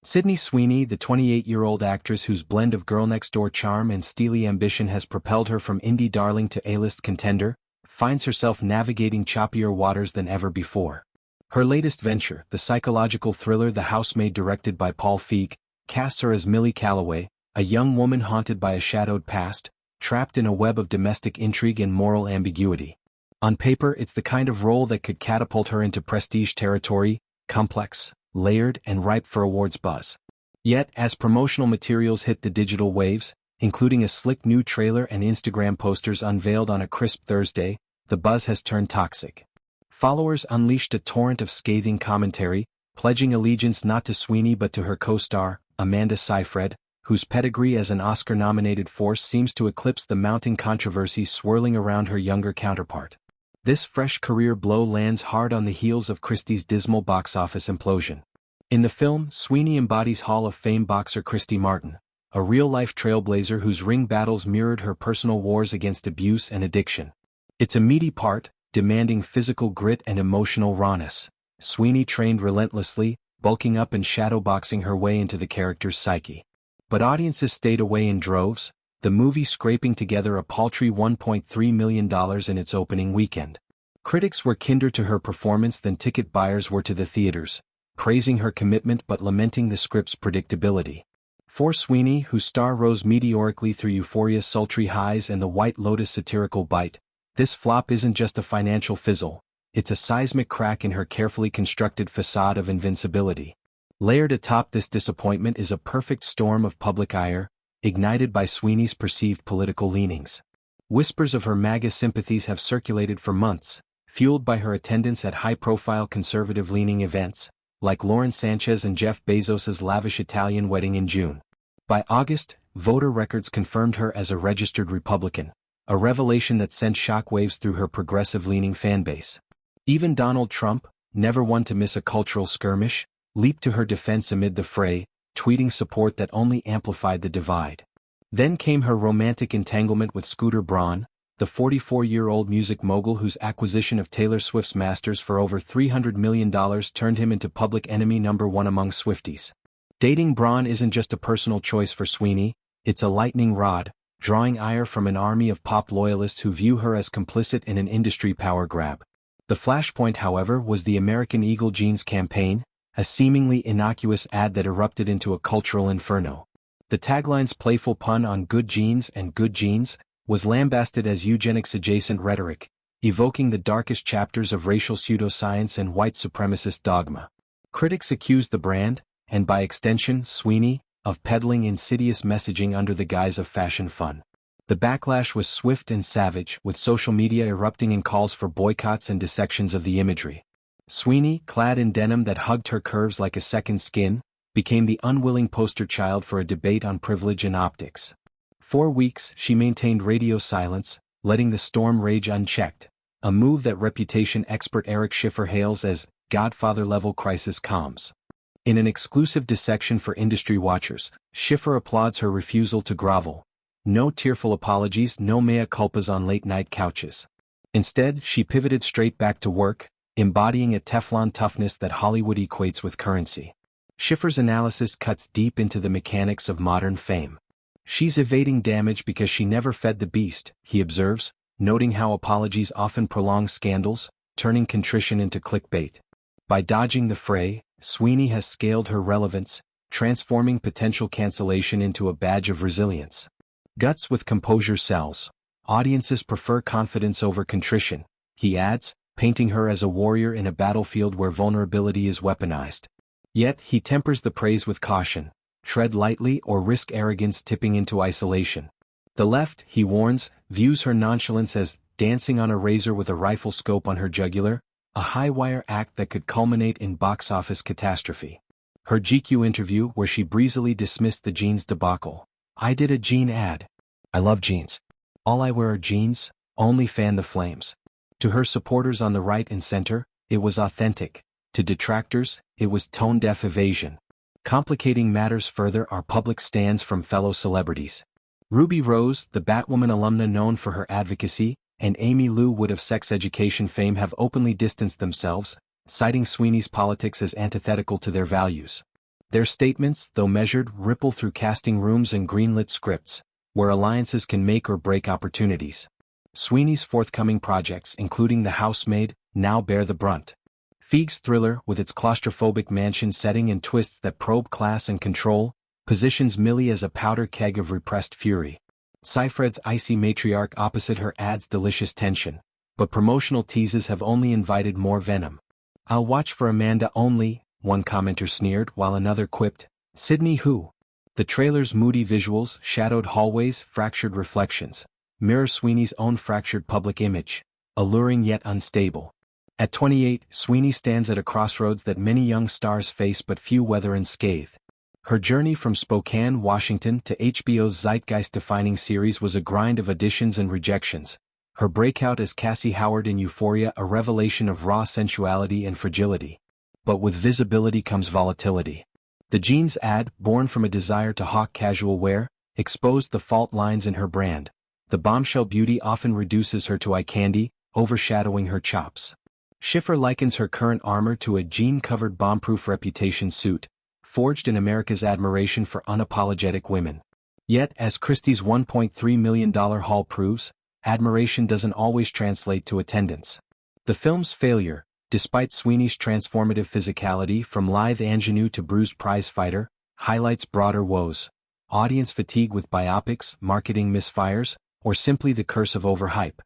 Sydney Sweeney, the 28-year-old actress whose blend of girl-next-door charm and steely ambition has propelled her from indie darling to A-list contender, finds herself navigating choppier waters than ever before. Her latest venture, the psychological thriller The Housemaid, directed by Paul Feig, casts her as Millie Calloway, a young woman haunted by a shadowed past, trapped in a web of domestic intrigue and moral ambiguity. On paper, it's the kind of role that could catapult her into prestige territory, complex, layered, and ripe for awards buzz. Yet, as promotional materials hit the digital waves, including a slick new trailer and Instagram posters unveiled on a crisp Thursday, the buzz has turned toxic. Followers unleashed a torrent of scathing commentary, pledging allegiance not to Sweeney but to her co-star, Amanda Seyfried, whose pedigree as an Oscar-nominated force seems to eclipse the mounting controversies swirling around her younger counterpart. This fresh career blow lands hard on the heels of Christy's dismal box office implosion. In the film, Sweeney embodies Hall of Fame boxer Christy Martin, a real-life trailblazer whose ring battles mirrored her personal wars against abuse and addiction. It's a meaty part, demanding physical grit and emotional rawness. Sweeney trained relentlessly, bulking up and shadowboxing her way into the character's psyche. But audiences stayed away in droves, the movie scraping together a paltry $1.3 million in its opening weekend. Critics were kinder to her performance than ticket buyers were to the theaters, praising her commitment but lamenting the script's predictability. For Sweeney, whose star rose meteorically through Euphoria's sultry highs and The White Lotus satirical bite, this flop isn't just a financial fizzle, it's a seismic crack in her carefully constructed facade of invincibility. Layered atop this disappointment is a perfect storm of public ire, ignited by Sweeney's perceived political leanings. Whispers of her MAGA sympathies have circulated for months, fueled by her attendance at high-profile conservative-leaning events, like Lauren Sanchez and Jeff Bezos's lavish Italian wedding in June. By August, voter records confirmed her as a registered Republican, a revelation that sent shockwaves through her progressive-leaning fanbase. Even Donald Trump, never one to miss a cultural skirmish, leaped to her defense amid the fray, tweeting support that only amplified the divide. Then came her romantic entanglement with Scooter Braun, the 44-year-old music mogul whose acquisition of Taylor Swift's masters for over $300 million turned him into public enemy number one among Swifties. Dating Braun isn't just a personal choice for Sweeney, it's a lightning rod, drawing ire from an army of pop loyalists who view her as complicit in an industry power grab. The flashpoint, however, was the American Eagle jeans campaign, a seemingly innocuous ad that erupted into a cultural inferno. The tagline's playful pun on good genes and good genes was lambasted as eugenics-adjacent rhetoric, evoking the darkest chapters of racial pseudoscience and white supremacist dogma. Critics accused the brand, and by extension Sweeney, of peddling insidious messaging under the guise of fashion fun. The backlash was swift and savage, with social media erupting in calls for boycotts and dissections of the imagery. Sweeney, clad in denim that hugged her curves like a second skin, became the unwilling poster child for a debate on privilege and optics. For weeks, she maintained radio silence, letting the storm rage unchecked, a move that reputation expert Eric Schiffer hails as Godfather-level crisis comms. In an exclusive dissection for industry watchers, Schiffer applauds her refusal to grovel. No tearful apologies, no mea culpas on late-night couches. Instead, she pivoted straight back to work, embodying a Teflon toughness that Hollywood equates with currency. Schiffer's analysis cuts deep into the mechanics of modern fame. She's evading damage because she never fed the beast, he observes, noting how apologies often prolong scandals, turning contrition into clickbait. By dodging the fray, Sweeney has scaled her relevance, transforming potential cancellation into a badge of resilience. Guts with composure sells. Audiences prefer confidence over contrition, he adds, painting her as a warrior in a battlefield where vulnerability is weaponized. Yet he tempers the praise with caution. Tread lightly or risk arrogance tipping into isolation. The left, he warns, views her nonchalance as dancing on a razor with a rifle scope on her jugular, a high-wire act that could culminate in box office catastrophe. Her GQ interview where she breezily dismissed the jeans debacle. I did a jean ad. I love jeans. All I wear are jeans, only fan the flames. To her supporters on the right and center, it was authentic. To detractors, it was tone-deaf evasion. Complicating matters further are public stands from fellow celebrities. Ruby Rose, the Batwoman alumna known for her advocacy, and Amy Lou Wood of sex education fame have openly distanced themselves, citing Sweeney's politics as antithetical to their values. Their statements, though measured, ripple through casting rooms and greenlit scripts, where alliances can make or break opportunities. Sweeney's forthcoming projects, including The Housemaid, now bear the brunt. Feig's thriller, with its claustrophobic mansion setting and twists that probe class and control, positions Millie as a powder keg of repressed fury. Seyfried's icy matriarch opposite her adds delicious tension, but promotional teases have only invited more venom. "I'll watch for Amanda only," one commenter sneered, while another quipped, "Sydney who?" The trailer's moody visuals, shadowed hallways, fractured reflections, mirror Sweeney's own fractured public image, alluring yet unstable. At 28, Sweeney stands at a crossroads that many young stars face but few weather unscathed. Her journey from Spokane, Washington to HBO's zeitgeist-defining series was a grind of auditions and rejections. Her breakout as Cassie Howard in Euphoria a revelation of raw sensuality and fragility. But with visibility comes volatility. The jeans ad, born from a desire to hawk casual wear, exposed the fault lines in her brand. The bombshell beauty often reduces her to eye candy, overshadowing her chops. Schiffer likens her current armor to a jean-covered bomb-proof reputation suit, forged in America's admiration for unapologetic women. Yet, as Christie's $1.3 million haul proves, admiration doesn't always translate to attendance. The film's failure, despite Sweeney's transformative physicality from lithe ingenue to bruised prizefighter, highlights broader woes. Audience fatigue with biopics, marketing misfires, or simply the curse of overhype.